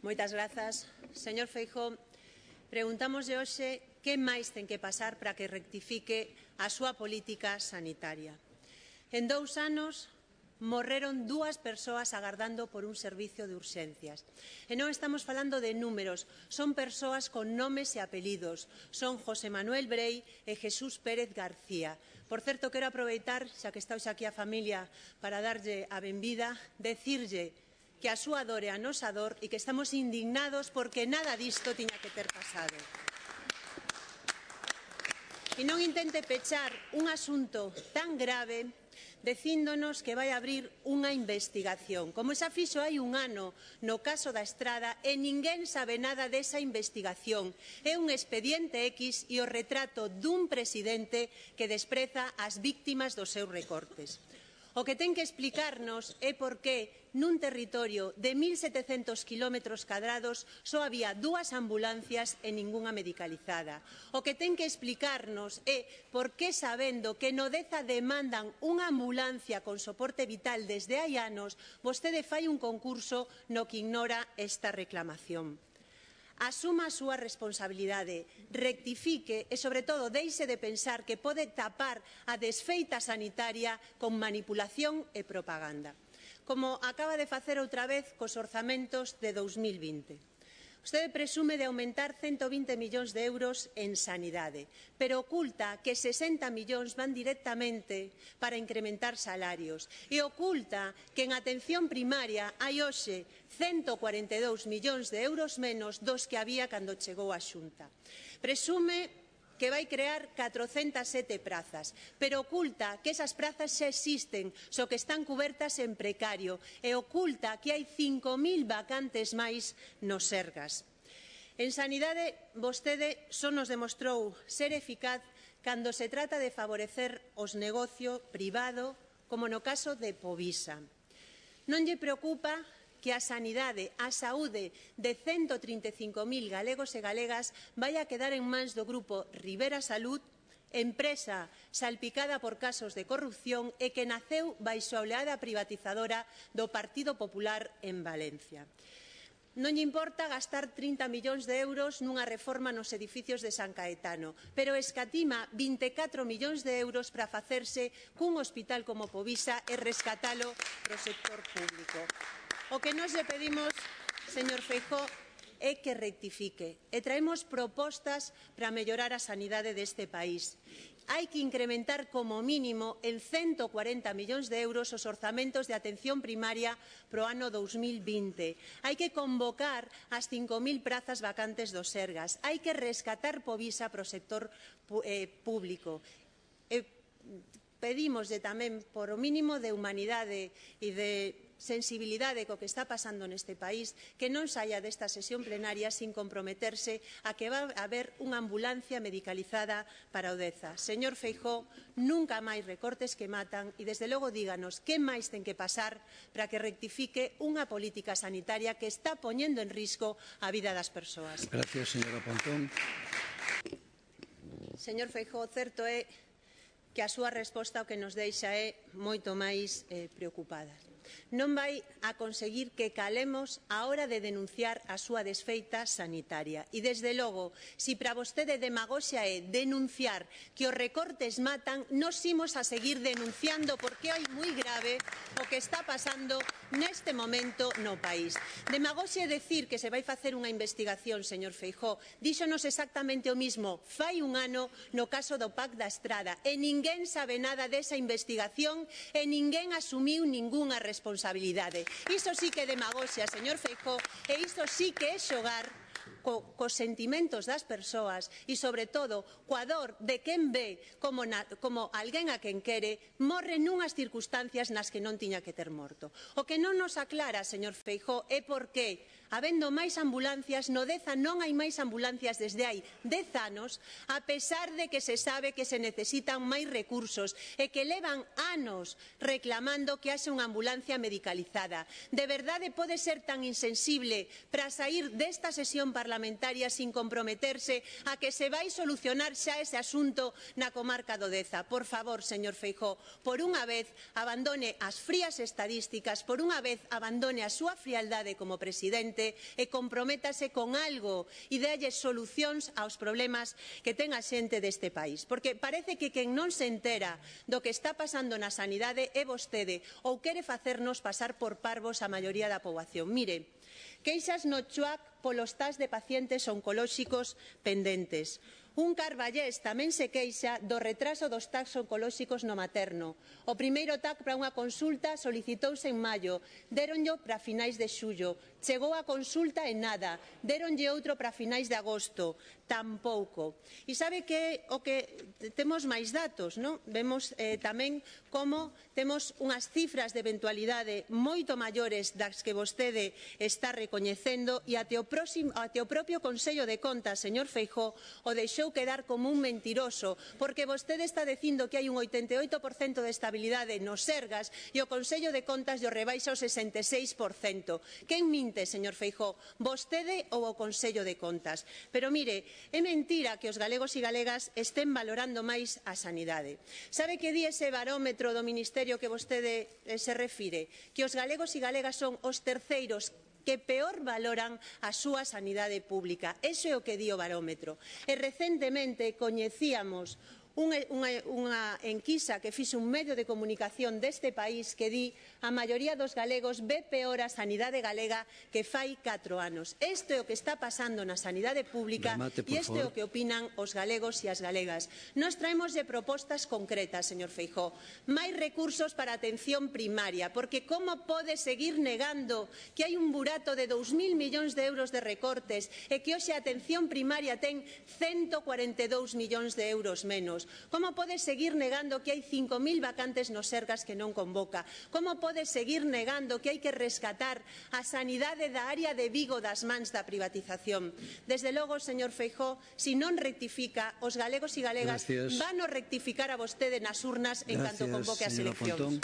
Moitas grazas. Señor Feijóo, preguntámoslle hoxe que máis ten que pasar para que rectifique a súa política sanitaria. En 2 anos morreron 2 persoas agardando por un servicio de urxencias. E non estamos falando de números, son persoas con nomes e apelidos. Son José Manuel Brei e Jesús Pérez García. Por certo, quero aproveitar, xa que está hoxe aquí a familia, para darlle a benvida, decirlle que a súa dor é a nosa dor e que estamos indignados porque nada disto tiña que ter pasado. E non intente pechar un asunto tan grave dicíndonos que vai abrir unha investigación. Como xa fixo hai un ano no caso da Estrada e ninguén sabe nada desa investigación. É un expediente X e o retrato dun presidente que despreza as víctimas dos seus recortes. O que ten que explicarnos é por que nun territorio de 1.700 kilómetros cadrados só había 2 ambulancias e ningunha medicalizada. O que ten que explicarnos é por que, sabendo que no Deza demandan unha ambulancia con soporte vital desde hai anos, vostede fai un concurso no que ignora esta reclamación. Asuma a súa responsabilidade, rectifique e, sobre todo, deixe de pensar que pode tapar a desfeita sanitaria con manipulación e propaganda, como acaba de facer outra vez cos orzamentos de 2020. Vostede presume de aumentar 120 millóns de euros en sanidade, pero oculta que 60 millóns van directamente para incrementar salarios e oculta que en atención primaria hai hoxe 142 millóns de euros menos dos que había cando chegou a Xunta. Presume que vai crear 407 prazas, pero oculta que esas prazas xa existen, só que están cubertas en precario, e oculta que hai 5.000 vacantes máis nos Sergas. En sanidade, vostede só nos demostrou ser eficaz cando se trata de favorecer os negocios privado, como no caso de Povisa. Non lle preocupa que a sanidade, a saúde de 135.000 galegos e galegas vai a quedar en mans do grupo Ribera Salud, empresa salpicada por casos de corrupción e que naceu baixo a oleada privatizadora do Partido Popular en Valencia. Non lle importa gastar 30 millóns de euros nunha reforma nos edificios de San Caetano, pero escatima 24 millóns de euros para facerse cun hospital como Povisa e rescatalo do sector público. O que nos lle pedimos, señor Feijóo, é que rectifique e traemos propostas para mellorar a sanidade deste país. Hai que incrementar como mínimo en 140 millóns de euros os orzamentos de atención primaria para o ano 2020. Hai que convocar as 5.000 prazas vacantes dos Sergas. Hai que rescatar Povisa para o sector público. Pedímoslle tamén, por o mínimo de humanidade e de sensibilidade co que está pasando neste país, que non saia desta sesión plenaria sin comprometerse a que va a haber unha ambulancia medicalizada para o Deza. Señor Feijóo, nunca máis recortes que matan e, desde logo, díganos que máis ten que pasar para que rectifique unha política sanitaria que está poñendo en risco a vida das persoas. Gracias, señora Pontón. Señor Feijóo, certo é que a súa resposta o que nos deixa é moito máis preocupada. Non vai a conseguir que calemos a hora de denunciar a súa desfeita sanitaria. E, desde logo, se para vostede demagoxia é denunciar que os recortes matan, nos imos a seguir denunciando porque é moi grave o que está pasando neste momento no país. Demagoxia é decir que se vai facer unha investigación, señor Feijóo. Díxonos exactamente o mismo fai un ano no caso do PAC da Estrada e ninguén sabe nada desa investigación e ninguén asumiu ningunha responsabilidade. Iso sí que é demagoxia, señor Feijóo, e iso sí que é xogar cos sentimentos das persoas e, sobre todo, coa dor de quen ve como alguén a quen quere morre nunhas circunstancias nas que non tiña que ter morto. O que non nos aclara, señor Feijóo, é por que, habendo máis ambulancias, no Deza non hai máis ambulancias desde hai 10 anos, a pesar de que se sabe que se necesitan máis recursos e que levan anos reclamando que haxe unha ambulancia medicalizada. De verdade pode ser tan insensible para sair desta sesión parlamentaria sin comprometerse a que se vai solucionar xa ese asunto na comarca do Deza? Por favor, señor Feijóo, por unha vez abandone as frías estadísticas, por unha vez abandone a súa frialdade como presidente xente e comprométase con algo e dalle solucións aos problemas que ten a xente deste país. Porque parece que quen non se entera do que está pasando na sanidade é vostede ou quere facernos pasar por parvos a maioría da poboación. Mire, queixas no CHUAC polos TAS de pacientes oncolóxicos pendentes. Un carballés tamén se queixa do retraso dos TACs oncolóxicos no materno. O primeiro TAC para unha consulta solicitouse en maio, déronllo para finais de xullo. Chegou a consulta e nada, déronlle outro para finais de agosto, tampouco. E sabe que o que temos máis datos, non? Vemos tamén como temos unhas cifras de eventualidade moito maiores das que vostede está recoñecendo e até o propio Consello de Contas, señor Feijóo, o deixou quedar como un mentiroso, porque vostede está dicindo que hai un 88% de estabilidade nos Sergas e o Consello de Contas lle rebaixa o 66%. Quen minte, señor Feijóo? Vostede ou o Consello de Contas? Pero mire, é mentira que os galegos e galegas estén valorando máis a sanidade. Sabe que di ese barómetro do Ministerio que vostede se refire? Que os galegos e galegas son os terceiros que peor valoran a súa sanidade pública. Iso é o que di o barómetro. E recentemente coñecíamos unha enquisa que fixo un medio de comunicación deste país que di a maioría dos galegos ve peor a sanidade galega que fai 4 anos. Isto é o que está pasando na sanidade pública e isto é o que opinan os galegos e as galegas. Nos traemoslle propostas concretas, señor Feijóo. Máis recursos para a atención primaria, porque como pode seguir negando que hai un burato de 2.000 millóns de euros de recortes e que hoxe a atención primaria ten 142 millóns de euros menos? Como pode seguir negando que hai 5.000 vacantes nos Sergas que non convoca? Como pode seguir negando que hai que rescatar a sanidade da área de Vigo das mans da privatización? Desde logo, señor Feijóo, se non rectifica, os galegos e galegas van a rectificar a vostede nas urnas en canto convoque as eleccións.